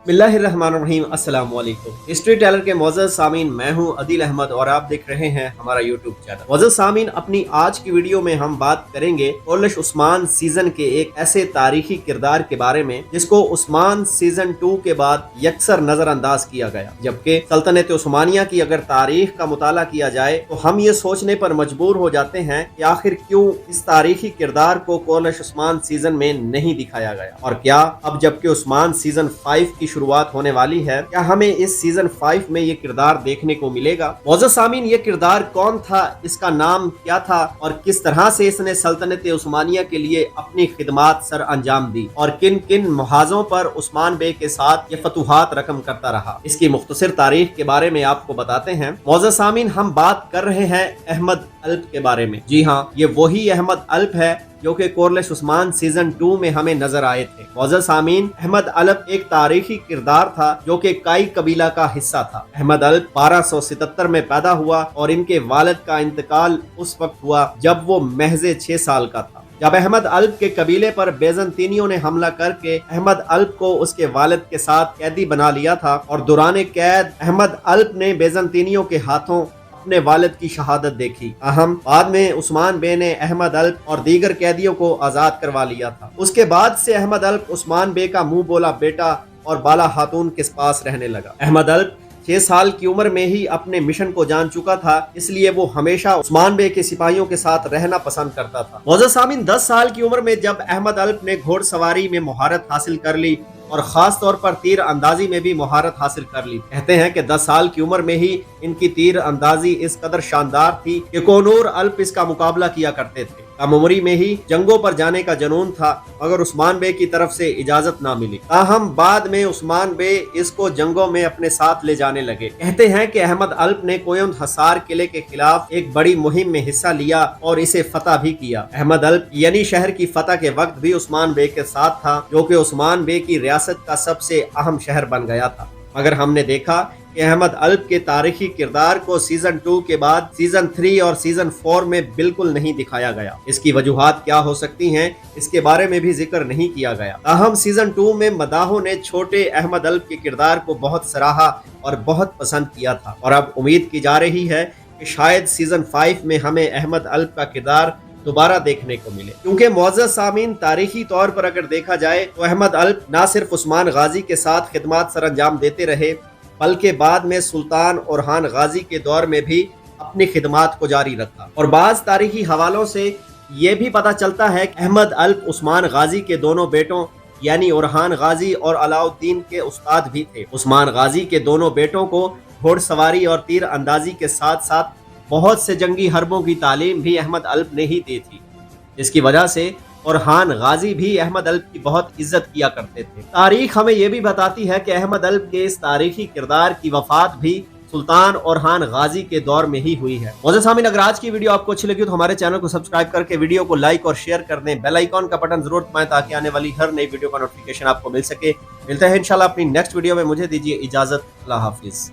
बिस्मिल्लाहिर्रहमानिर्रहीम अस्सलाम वालेकुम। हिस्ट्री टेलर के मोअज़्ज़ज़ सामीन, मैं हूं अदील अहमद और आप देख रहे हैं हमारा यूट्यूब चैनल। मोअज़्ज़ज़ सामीन, अपनी आज की वीडियो में हम बात करेंगे कोरलिश उस्मान सीजन के एक ऐसे तारीखी किरदार के बारे में जिसको उस्मान सीजन 2 के बाद यकसर नजरअंदाज किया गया। जबकि सल्तनत उस्मानिया की अगर तारीख का मुताला किया जाए तो हम ये सोचने पर मजबूर हो जाते हैं कि आखिर क्यों इस तारीखी किरदार को कोरलिश उस्मान सीजन में नहीं दिखाया गया, और क्या अब जबकि उस्मान सीजन 5 की शुरुआत होने वाली है, क्या हमें इस सीजन 5 में ये किरदार देखने को मिलेगा? मोअज़्ज़ज़ सामीन, ये किरदार कौन था, इसका नाम क्या था और किस तरह से इसने सल्तनत उस्मानिया के लिए अपनी खिदमात सर अंजाम दी और किन किन मुहाजों पर उस्मान बे के साथ ये फतुहात रकम करता रहा, इसकी मुख्तसर तारीख के बारे में आपको बताते हैं। मोअज़्ज़ज़ सामीन, हम बात कर रहे हैं अहमद अल्प के बारे में। जी हाँ, ये वही अहमद अल्प है जो कि कोरलिश उस्मान सीजन 2 में हमें नजर आए थे। मोअज़्ज़ज़ सामीन, अहमद अल्प एक तारीखी किरदार था जो कि काई कबीला का हिस्सा था। अहमद अल्प 1277 में पैदा हुआ और इनके वालिद का इंतकाल उस वक्त हुआ जब वो महज़ 6 साल का था। जब अहमद अल्प के कबीले पर बेज़ंतीनियों ने हमला करके अहमद अल्प को उसके वालिद के साथ कैदी बना लिया था और दौरान कैद अहमद अल्प ने बेज़ंतीनियों के हाथों अपने वालिद की शहादत देखी। अहम बाद में उस्मान बे ने अहमद अल्प और दीगर कैदियों को आजाद करवा लिया था। उसके बाद से अहमद अल्प उस्मान बे का मुंह बोला बेटा और बाला खातून के पास रहने लगा। अहमद अल्प 6 साल की उम्र में ही अपने मिशन को जान चुका था, इसलिए वो हमेशा उस्मान बे के सिपाहियों के साथ रहना पसंद करता था। मोअज़्ज़ज़ सामीन, 10 साल की उम्र में जब अहमद अल्प ने घोड़सवारी में महारत हासिल कर ली और खास तौर पर तीर अंदाजी में भी महारत हासिल कर ली। कहते हैं कि 10 साल की उम्र में ही इनकी तीर अंदाजी इस कदर शानदार थी कि कोनूर अल्प इसका मुकाबला किया करते थे। कम उम्री में ही जंगों पर जाने का जुनून था, मगर उस्मान बे की तरफ से इजाजत ना मिली। ताहम बाद में उस्मान बे इसको जंगों में अपने साथ ले जाने लगे। कहते हैं कि अहमद अल्प ने कोयम हसार किले के खिलाफ एक बड़ी मुहिम में हिस्सा लिया और इसे फतह भी किया। अहमद अल्प यानी शहर की फतह के वक्त भी उस्मान बे के साथ था, जो कि उस्मान बे की रियासत का सबसे अहम शहर बन गया था। मगर हमने देखा कि अहमद अल्प के तारीखी किरदार को सीजन 2 के बाद सीजन 3 और सीजन 4 में बिल्कुल नहीं दिखाया गया। इसकी वजूहात क्या हो सकती हैं, इसके बारे में भी जिक्र नहीं किया गया। ताहम सीजन 2 में मदाहों ने छोटे अहमद अल्प के किरदार को बहुत सराहा और बहुत पसंद किया था, और अब उम्मीद की जा रही है कि शायद सीजन 5 में हमें अहमद अल्प का किरदार दोबारा देखने को मिले। क्योंकि मुअज़्ज़ज़ सामीन, तारीखी तौर पर अगर देखा जाए तो अहमद अल्प ना सिर्फ उस्मान गाजी के साथ खिदमात सर अंजाम देते रहे, बल्कि बाद में सुल्तान ओरहान गाजी के दौर में भी अपनी खिदमात को जारी रखा। और बाज़ तारीखी हवालों से ये भी पता चलता है कि अहमद अल्प उस्मान गाजी के दोनों बेटों यानी ओरहान गाजी और अलाउद्दीन के उस्ताद भी थे। उस्मान गाजी के दोनों बेटों को घोड़सवारी और तीर अंदाजी के साथ साथ बहुत से जंगी हरबों की तालीम भी अहमद अल्प ने ही दी थी, जिसकी वजह से ओरहान गाजी भी अहमद अल्प की बहुत इज्जत किया करते थे। तारीख हमें यह भी बताती है कि अहमद अल्प के इस तारीखी किरदार की वफात भी सुल्तान ओरहान गाजी के दौर में ही हुई है। मोअज़्ज़ज़ सामीन, अगर आज की वीडियो आपको अच्छी लगी तो हमारे चैनल को सब्सक्राइब करके वीडियो को लाइक और शेयर कर दें। बेल आइकॉन का बटन जरूर दबाएं ताकि आने वाली हर नई वीडियो का नोटिफिकेशन आपको मिल सके। मिलते हैं इंशाल्लाह अपनी नेक्स्ट वीडियो में। मुझे दीजिए इजाजत। अल्लाह हाफिज।